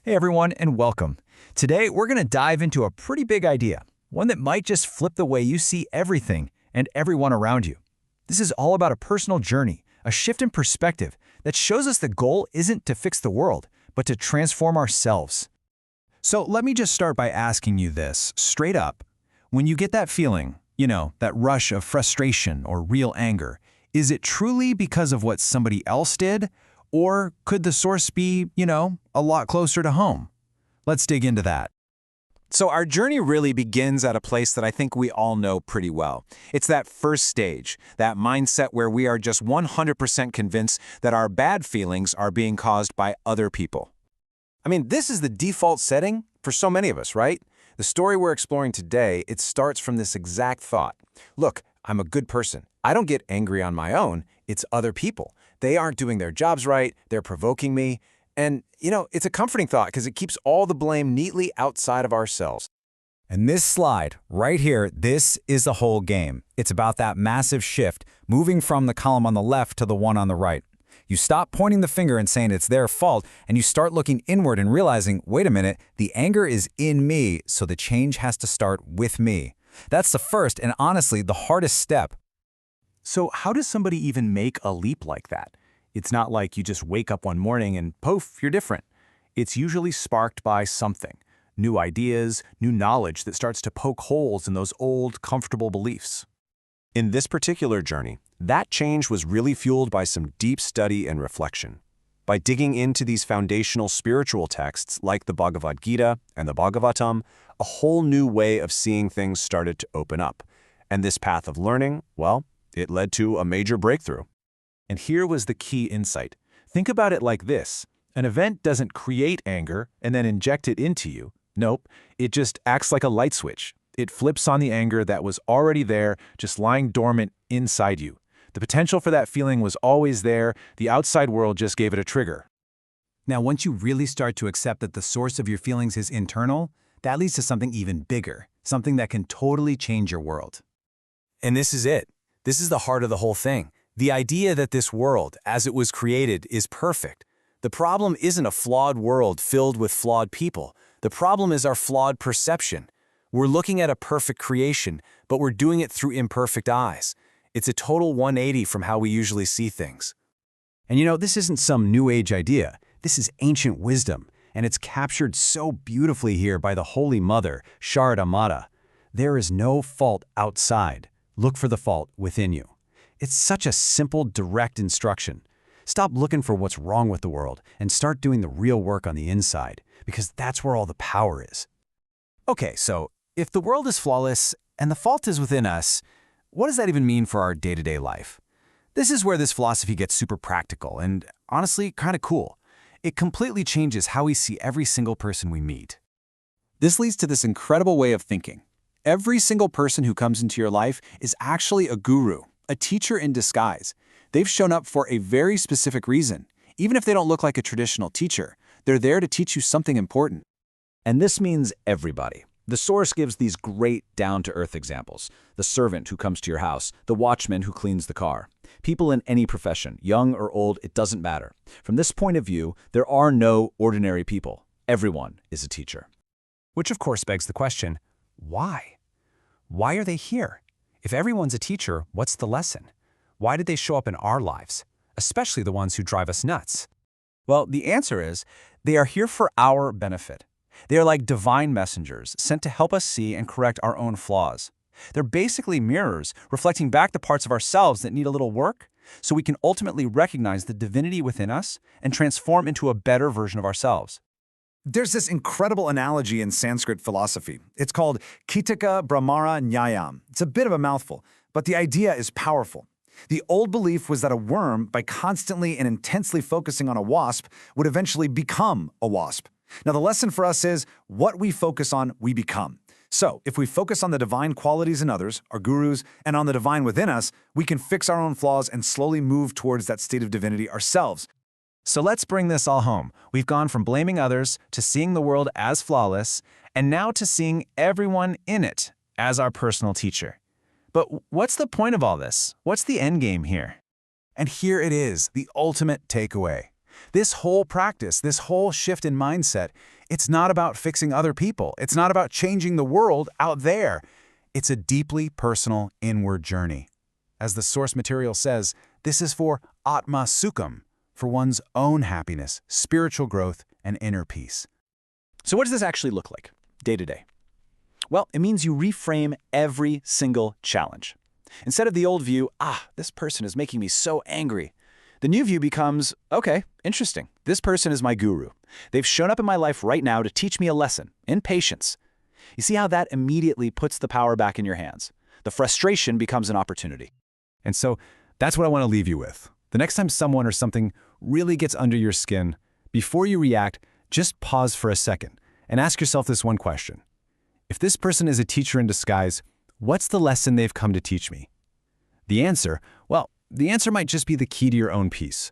Hey everyone, and welcome. Today, we're going to dive into a pretty big idea, one that might just flip the way you see everything and everyone around you. This is all about a personal journey, a shift in perspective that shows us the goal isn't to fix the world, but to transform ourselves. So let me just start by asking you this, straight up. When you get that feeling, that rush of frustration or real anger, is it truly because of what somebody else did? Or could the source be, a lot closer to home? Let's dig into that. So our journey really begins at a place that I think we all know pretty well. It's that first stage, that mindset where we are just 100% convinced that our bad feelings are being caused by other people. I mean, this is the default setting for so many of us, right? The story we're exploring today, it starts from this exact thought. Look, I'm a good person. I don't get angry on my own. It's other people. They aren't doing their jobs right. They're provoking me. And, it's a comforting thought because it keeps all the blame neatly outside of ourselves. And this slide, right here, this is the whole game. It's about that massive shift, moving from the column on the left to the one on the right. You stop pointing the finger and saying it's their fault, and you start looking inward and realizing, wait a minute, the anger is in me, so the change has to start with me. That's the first and honestly the hardest step. So how does somebody even make a leap like that? It's not like you just wake up one morning and poof, you're different. It's usually sparked by something, new ideas, new knowledge that starts to poke holes in those old, comfortable beliefs. In this particular journey, that change was really fueled by some deep study and reflection. By digging into these foundational spiritual texts like the Bhagavad Gita and the Bhagavatam, a whole new way of seeing things started to open up. And this path of learning, well, it led to a major breakthrough. And here was the key insight. Think about it like this. An event doesn't create anger and then inject it into you. Nope, it just acts like a light switch. It flips on the anger that was already there, just lying dormant inside you. The potential for that feeling was always there. The outside world just gave it a trigger. Now, once you really start to accept that the source of your feelings is internal, that leads to something even bigger, something that can totally change your world. And this is it. This is the heart of the whole thing. The idea that this world, as it was created, is perfect. The problem isn't a flawed world filled with flawed people. The problem is our flawed perception. We're looking at a perfect creation, but we're doing it through imperfect eyes. It's a total 180 from how we usually see things. And this isn't some new age idea. This is ancient wisdom, and it's captured so beautifully here by the Holy Mother, Sharada Mata. There is no fault outside. Look for the fault within you. It's such a simple, direct instruction. Stop looking for what's wrong with the world and start doing the real work on the inside, because that's where all the power is. Okay, so if the world is flawless and the fault is within us, what does that even mean for our day-to-day life? This is where this philosophy gets super practical and, honestly, kind of cool. It completely changes how we see every single person we meet. This leads to this incredible way of thinking. Every single person who comes into your life is actually a guru, a teacher in disguise. They've shown up for a very specific reason. Even if they don't look like a traditional teacher, they're there to teach you something important. And this means everybody. The source gives these great down-to-earth examples. The servant who comes to your house, the watchman who cleans the car. People in any profession, young or old, it doesn't matter. From this point of view, there are no ordinary people. Everyone is a teacher. Which of course begs the question, why? Why are they here? If everyone's a teacher, what's the lesson? Why did they show up in our lives, especially the ones who drive us nuts? Well, the answer is, they are here for our benefit. They are like divine messengers sent to help us see and correct our own flaws. They're basically mirrors reflecting back the parts of ourselves that need a little work, so we can ultimately recognize the divinity within us and transform into a better version of ourselves. There's this incredible analogy in Sanskrit philosophy. It's called Kitaka Brahmara Nyayam. It's a bit of a mouthful, but the idea is powerful. The old belief was that a worm, by constantly and intensely focusing on a wasp, would eventually become a wasp. Now, the lesson for us is, what we focus on, we become. So, if we focus on the divine qualities in others, our gurus, and on the divine within us, we can fix our own flaws and slowly move towards that state of divinity ourselves. So let's bring this all home. We've gone from blaming others to seeing the world as flawless, and now to seeing everyone in it as our personal teacher. But what's the point of all this? What's the end game here? And here it is, the ultimate takeaway. This whole practice, this whole shift in mindset, It's not about fixing other people. It's not about changing the world out there. It's a deeply personal inward journey. As the source material says, this is for Atma Sukham, for one's own happiness, spiritual growth, and inner peace. So what does this actually look like, day to day? Well, it means you reframe every single challenge. Instead of the old view, this person is making me so angry, the new view becomes, okay, interesting. This person is my guru. They've shown up in my life right now to teach me a lesson in patience. You see how that immediately puts the power back in your hands? The frustration becomes an opportunity. And so that's what I want to leave you with. The next time someone or something really gets under your skin, before you react, just pause for a second and ask yourself this one question. If this person is a teacher in disguise, what's the lesson they've come to teach me? The answer might just be the key to your own peace.